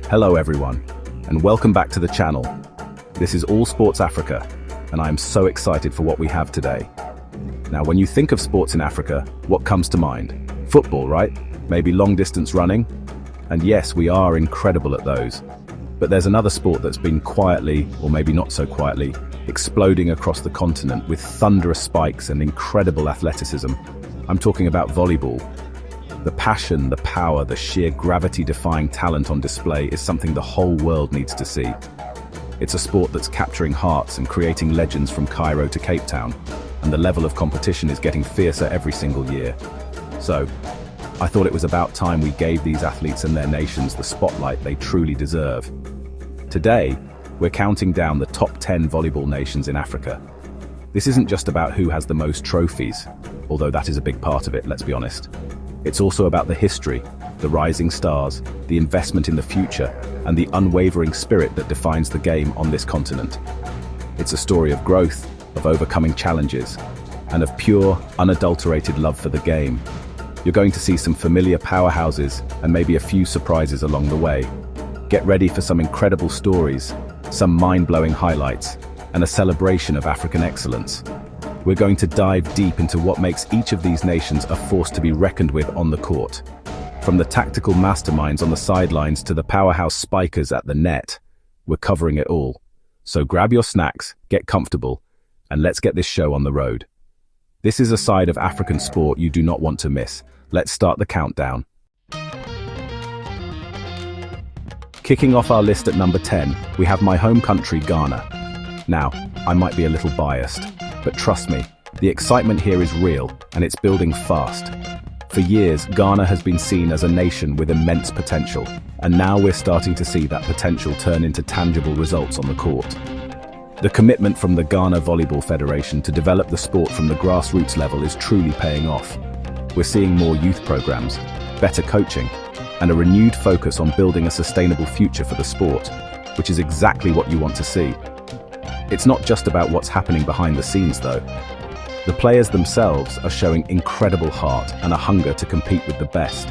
Hello everyone, and welcome back to the channel. This is All Sports Africa, and I am so excited for what we have today. Now, when you think of sports in Africa, what comes to mind? Football, right? Maybe long-distance running? And yes, we are incredible at those. But there's another sport that's been quietly, or maybe not so quietly, exploding across the continent with thunderous spikes and incredible athleticism. I'm talking about volleyball. The passion, the power, the sheer gravity-defying talent on display is something the whole world needs to see. It's a sport that's capturing hearts and creating legends from Cairo to Cape Town, and the level of competition is getting fiercer every single year. So, I thought it was about time we gave these athletes and their nations the spotlight they truly deserve. Today, we're counting down the top 10 volleyball nations in Africa. This isn't just about who has the most trophies, although that is a big part of it, let's be honest. It's also about the history, the rising stars, the investment in the future, and the unwavering spirit that defines the game on this continent. It's a story of growth, of overcoming challenges, and of pure, unadulterated love for the game. You're going to see some familiar powerhouses and maybe a few surprises along the way. Get ready for some incredible stories, some mind-blowing highlights, and a celebration of African excellence. We're going to dive deep into what makes each of these nations a force to be reckoned with on the court. From the tactical masterminds on the sidelines to the powerhouse spikers at the net, we're covering it all. So grab your snacks, get comfortable, and let's get this show on the road. This is a side of African sport you do not want to miss. Let's start the countdown. Kicking off our list at number 10, we have my home country, Ghana. Now, I might be a little biased, but trust me, the excitement here is real, and it's building fast. For years, Ghana has been seen as a nation with immense potential, and now we're starting to see that potential turn into tangible results on the court. The commitment from the Ghana Volleyball Federation to develop the sport from the grassroots level is truly paying off. We're seeing more youth programs, better coaching, and a renewed focus on building a sustainable future for the sport, which is exactly what you want to see. It's not just about what's happening behind the scenes, though. The players themselves are showing incredible heart and a hunger to compete with the best.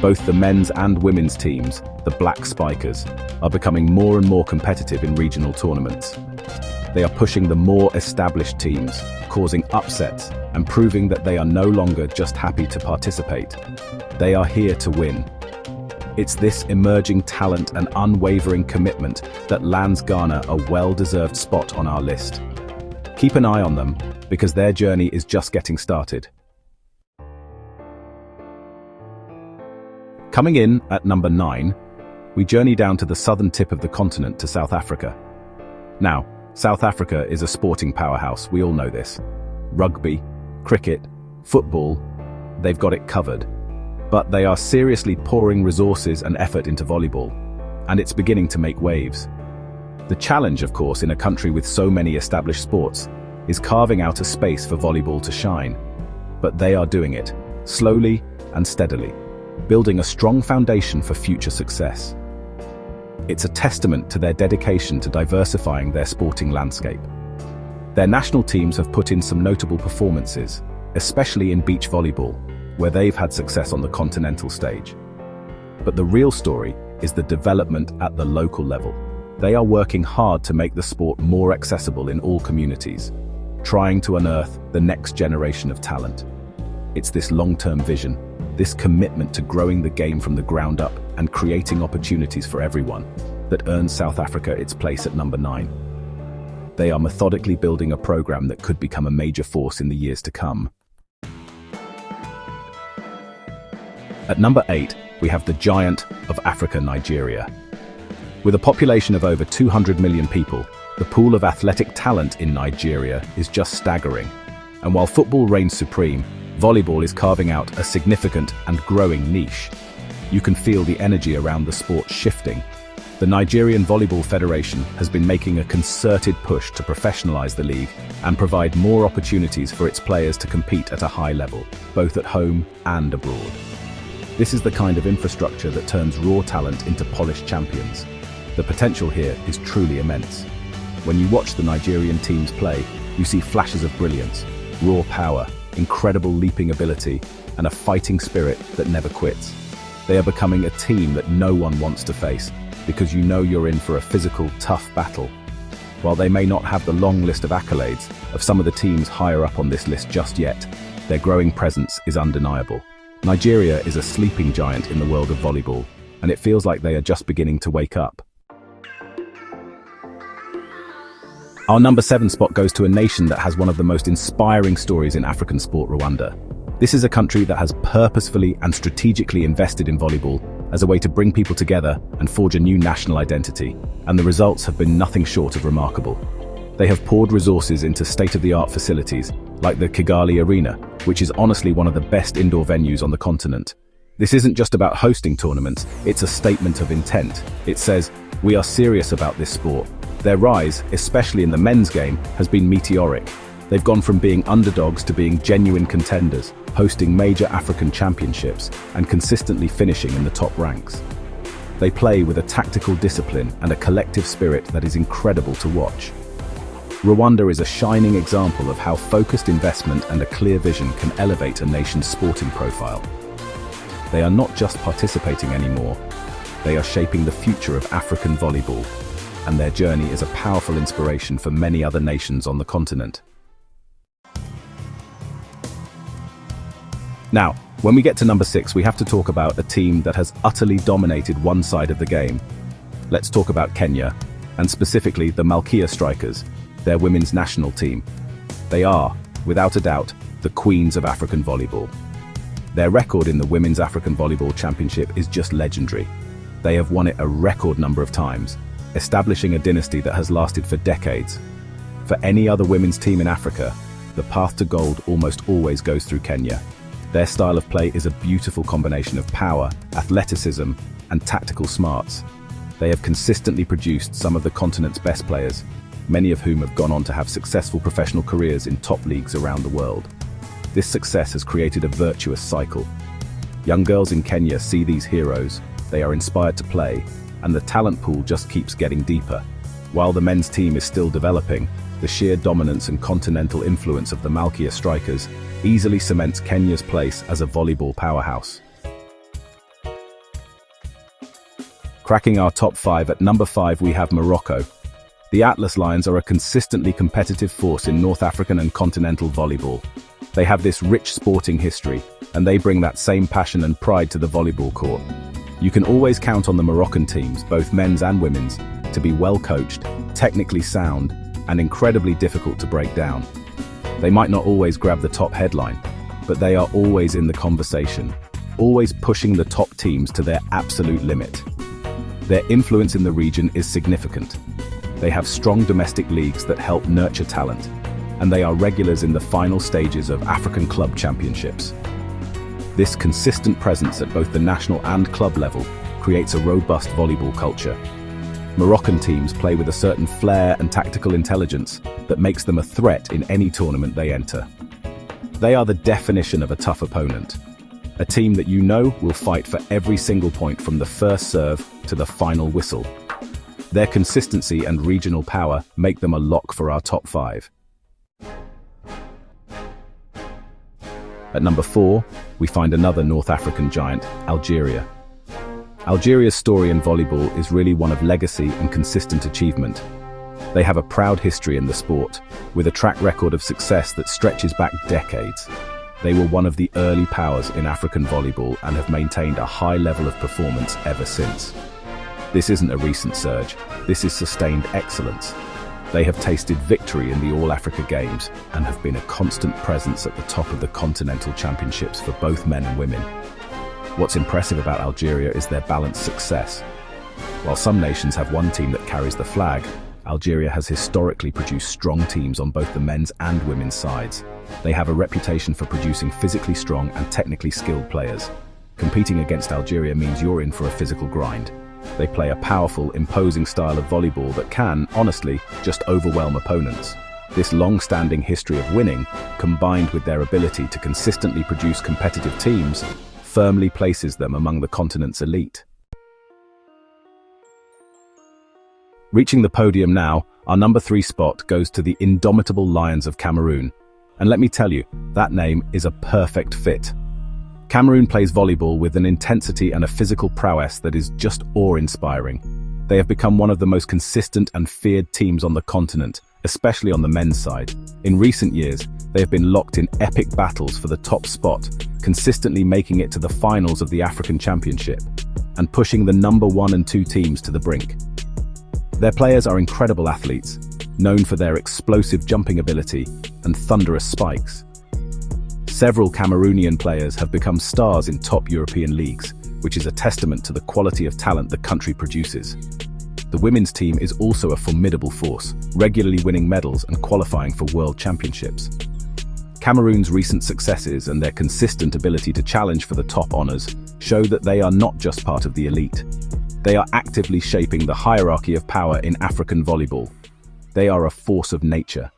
Both the men's and women's teams, the Black Spikers, are becoming more and more competitive in regional tournaments. They are pushing the more established teams, causing upsets and proving that they are no longer just happy to participate. They are here to win. It's this emerging talent and unwavering commitment that lands Ghana a well-deserved spot on our list. Keep an eye on them, because their journey is just getting started. Coming in at number 9, we journey down to the southern tip of the continent to South Africa. Now, South Africa is a sporting powerhouse, we all know this. Rugby, cricket, football, they've got it covered. But they are seriously pouring resources and effort into volleyball, and it's beginning to make waves. The challenge, of course, in a country with so many established sports, is carving out a space for volleyball to shine. But they are doing it, slowly and steadily, building a strong foundation for future success. It's a testament to their dedication to diversifying their sporting landscape. Their national teams have put in some notable performances, especially in beach volleyball, where they've had success on the continental stage. But the real story is the development at the local level. They are working hard to make the sport more accessible in all communities, trying to unearth the next generation of talent. It's this long-term vision, this commitment to growing the game from the ground up and creating opportunities for everyone, that earns South Africa its place at number 9. They are methodically building a program that could become a major force in the years to come. At number 8, we have the giant of Africa, Nigeria. With a population of over 200 million people, the pool of athletic talent in Nigeria is just staggering. And while football reigns supreme, volleyball is carving out a significant and growing niche. You can feel the energy around the sport shifting. The Nigerian Volleyball Federation has been making a concerted push to professionalize the league and provide more opportunities for its players to compete at a high level, both at home and abroad. This is the kind of infrastructure that turns raw talent into polished champions. The potential here is truly immense. When you watch the Nigerian teams play, you see flashes of brilliance, raw power, incredible leaping ability, and a fighting spirit that never quits. They are becoming a team that no one wants to face, because you know you're in for a physical, tough battle. While they may not have the long list of accolades of some of the teams higher up on this list just yet, their growing presence is undeniable. Nigeria is a sleeping giant in the world of volleyball, and it feels like they are just beginning to wake up. Our number 7 spot goes to a nation that has one of the most inspiring stories in African sport, Rwanda. This is a country that has purposefully and strategically invested in volleyball as a way to bring people together and forge a new national identity, and the results have been nothing short of remarkable. They have poured resources into state-of-the-art facilities, like the Kigali Arena, which is honestly one of the best indoor venues on the continent. This isn't just about hosting tournaments, it's a statement of intent. It says, we are serious about this sport. Their rise, especially in the men's game, has been meteoric. They've gone from being underdogs to being genuine contenders, hosting major African championships and consistently finishing in the top ranks. They play with a tactical discipline and a collective spirit that is incredible to watch. Rwanda is a shining example of how focused investment and a clear vision can elevate a nation's sporting profile. They are not just participating anymore, they are shaping the future of African volleyball, and their journey is a powerful inspiration for many other nations on the continent. Now, when we get to number 6, we have to talk about a team that has utterly dominated one side of the game. Let's talk about Kenya, and specifically the Malkia Strikers, their women's national team. They are, without a doubt, the queens of African volleyball. Their record in the Women's African Volleyball Championship is just legendary. They have won it a record number of times, establishing a dynasty that has lasted for decades. For any other women's team in Africa, the path to gold almost always goes through Kenya. Their style of play is a beautiful combination of power, athleticism, and tactical smarts. They have consistently produced some of the continent's best players, many of whom have gone on to have successful professional careers in top leagues around the world. This success has created a virtuous cycle. Young girls in Kenya see these heroes, they are inspired to play, and the talent pool just keeps getting deeper. While the men's team is still developing, the sheer dominance and continental influence of the Malkia Strikers easily cements Kenya's place as a volleyball powerhouse. Cracking our top 5, at number 5 we have Morocco. The Atlas Lions are a consistently competitive force in North African and continental volleyball. They have this rich sporting history, and they bring that same passion and pride to the volleyball court. You can always count on the Moroccan teams, both men's and women's, to be well coached, technically sound, and incredibly difficult to break down. They might not always grab the top headline, but they are always in the conversation, always pushing the top teams to their absolute limit. Their influence in the region is significant. They have strong domestic leagues that help nurture talent, and they are regulars in the final stages of African club championships. This consistent presence at both the national and club level creates a robust volleyball culture. Moroccan teams play with a certain flair and tactical intelligence that makes them a threat in any tournament they enter. They are the definition of a tough opponent, a team that you know will fight for every single point from the first serve to the final whistle. Their consistency and regional power make them a lock for our top 5. At number 4, we find another North African giant, Algeria. Algeria's story in volleyball is really one of legacy and consistent achievement. They have a proud history in the sport, with a track record of success that stretches back decades. They were one of the early powers in African volleyball and have maintained a high level of performance ever since. This isn't a recent surge, this is sustained excellence. They have tasted victory in the All-Africa Games and have been a constant presence at the top of the continental championships for both men and women. What's impressive about Algeria is their balanced success. While some nations have one team that carries the flag, Algeria has historically produced strong teams on both the men's and women's sides. They have a reputation for producing physically strong and technically skilled players. Competing against Algeria means you're in for a physical grind. They play a powerful, imposing style of volleyball that can, honestly, just overwhelm opponents. This long-standing history of winning, combined with their ability to consistently produce competitive teams, firmly places them among the continent's elite. Reaching the podium now, our number 3 spot goes to the indomitable Lions of Cameroon. And let me tell you, that name is a perfect fit. Cameroon plays volleyball with an intensity and a physical prowess that is just awe-inspiring. They have become one of the most consistent and feared teams on the continent, especially on the men's side. In recent years, they have been locked in epic battles for the top spot, consistently making it to the finals of the African Championship, and pushing the number 1 and 2 teams to the brink. Their players are incredible athletes, known for their explosive jumping ability and thunderous spikes. Several Cameroonian players have become stars in top European leagues, which is a testament to the quality of talent the country produces. The women's team is also a formidable force, regularly winning medals and qualifying for world championships. Cameroon's recent successes and their consistent ability to challenge for the top honors show that they are not just part of the elite. They are actively shaping the hierarchy of power in African volleyball. They are a force of nature.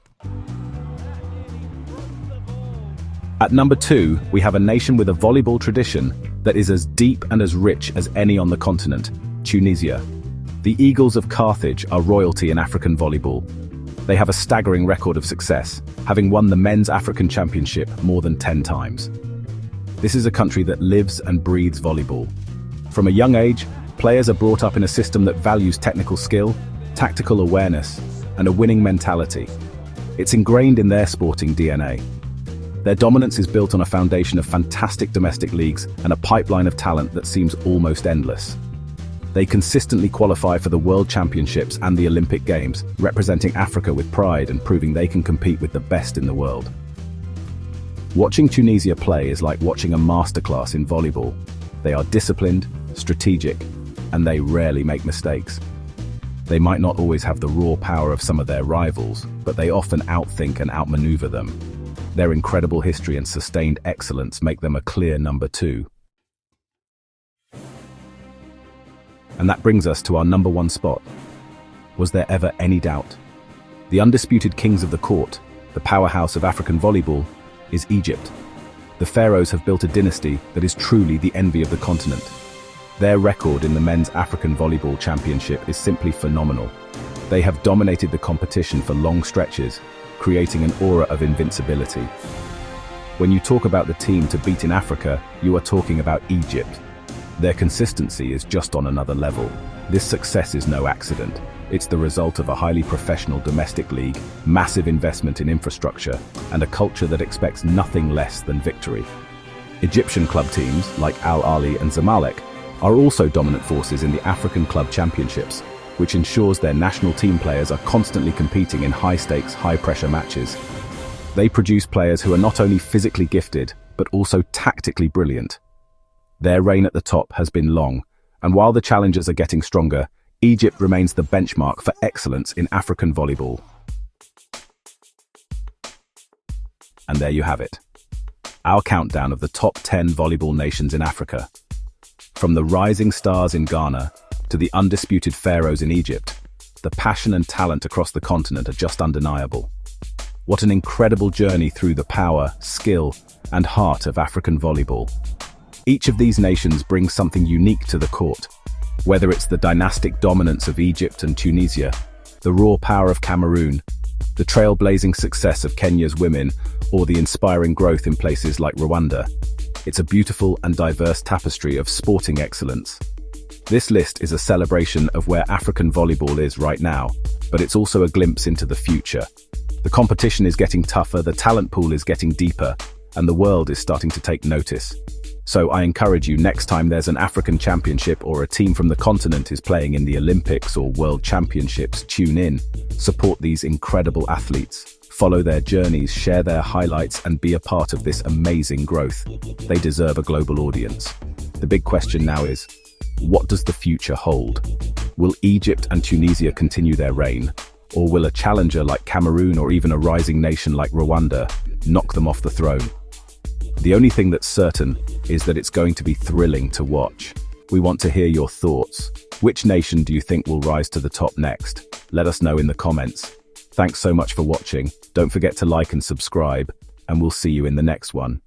At number 2, we have a nation with a volleyball tradition that is as deep and as rich as any on the continent, Tunisia. The Eagles of Carthage are royalty in African volleyball. They have a staggering record of success, having won the Men's African Championship more than 10 times. This is a country that lives and breathes volleyball. From a young age, players are brought up in a system that values technical skill, tactical awareness, and a winning mentality. It's ingrained in their sporting DNA. Their dominance is built on a foundation of fantastic domestic leagues and a pipeline of talent that seems almost endless. They consistently qualify for the World Championships and the Olympic Games, representing Africa with pride and proving they can compete with the best in the world. Watching Tunisia play is like watching a masterclass in volleyball. They are disciplined, strategic, and they rarely make mistakes. They might not always have the raw power of some of their rivals, but they often outthink and outmaneuver them. Their incredible history and sustained excellence make them a clear number 2. And that brings us to our number 1 spot. Was there ever any doubt? The undisputed kings of the court, the powerhouse of African volleyball, is Egypt. The pharaohs have built a dynasty that is truly the envy of the continent. Their record in the Men's African Volleyball Championship is simply phenomenal. They have dominated the competition for long stretches, creating an aura of invincibility. When you talk about the team to beat in Africa, you are talking about Egypt. Their consistency is just on another level. This success is no accident. It's the result of a highly professional domestic league, massive investment in infrastructure, and a culture that expects nothing less than victory. Egyptian club teams, like Al Ahly and Zamalek, are also dominant forces in the African Club Championships, which ensures their national team players are constantly competing in high-stakes, high-pressure matches. They produce players who are not only physically gifted, but also tactically brilliant. Their reign at the top has been long, and while the challengers are getting stronger, Egypt remains the benchmark for excellence in African volleyball. And there you have it. Our countdown of the top 10 volleyball nations in Africa. From the rising stars in Ghana to the undisputed pharaohs in Egypt, the passion and talent across the continent are just undeniable. What an incredible journey through the power, skill, and heart of African volleyball. Each of these nations brings something unique to the court. Whether it's the dynastic dominance of Egypt and Tunisia, the raw power of Cameroon, the trailblazing success of Kenya's women, or the inspiring growth in places like Rwanda, it's a beautiful and diverse tapestry of sporting excellence. This list is a celebration of where African volleyball is right now, but it's also a glimpse into the future. The competition is getting tougher, the talent pool is getting deeper, and the world is starting to take notice. So I encourage you, next time there's an African Championship or a team from the continent is playing in the Olympics or World Championships, tune in, support these incredible athletes, follow their journeys, share their highlights, and be a part of this amazing growth. They deserve a global audience. The big question now is, what does the future hold? Will Egypt and Tunisia continue their reign? Or will a challenger like Cameroon or even a rising nation like Rwanda knock them off the throne? The only thing that's certain is that it's going to be thrilling to watch. We want to hear your thoughts. Which nation do you think will rise to the top next? Let us know in the comments. Thanks so much for watching. Don't forget to like and subscribe, and we'll see you in the next one.